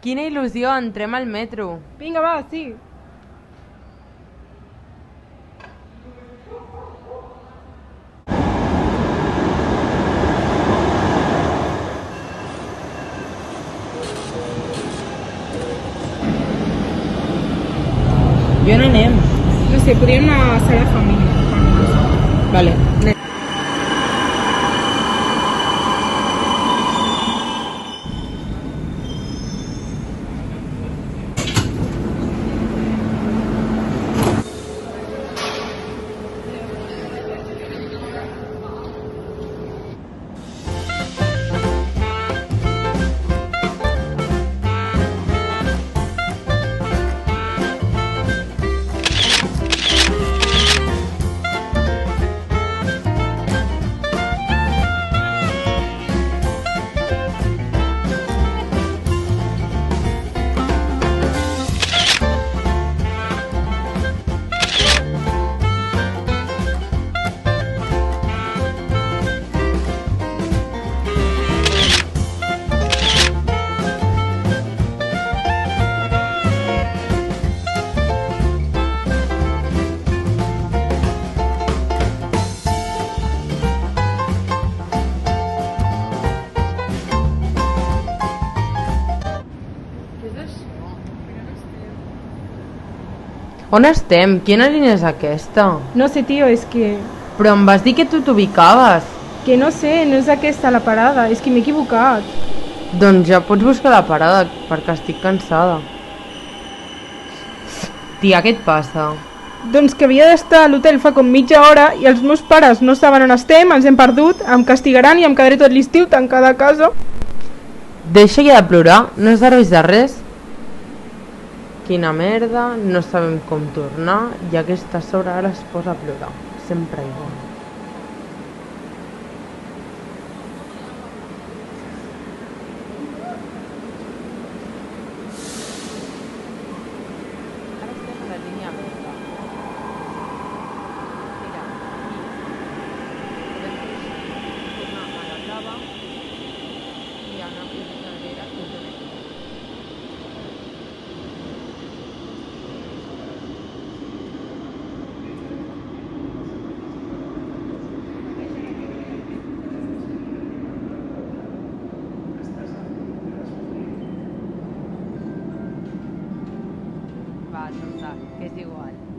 Quina il·lusió, entrem al metro. Vinga, va, sí. I on anem? No sé, podríem anar a Sagrada Família. Vale. On estem? Quina línia és aquesta? No sé, tio, és que... Però em vas dir que tu t'ubicaves. Que no sé, no és aquesta la parada, és que m'he equivocat. Doncs ja pots buscar la parada, perquè estic cansada. Tia, què et passa? Doncs que havia d'estar a l'hotel fa com mitja hora i els meus pares no saben on estem, ens hem perdut, em castigaran i em quedaré tot l'estiu tancada a casa. Deixa ja de plorar, no serveix de res. Quina merda, no sabem com tornar i a aquesta hora ara es posa a plorar. Sempre igual. Ara estem a la línia verda. Mira, aquí. Podem tornar a la blava i hi ha una posicionera que és de metro. Va, tonta, que és igual.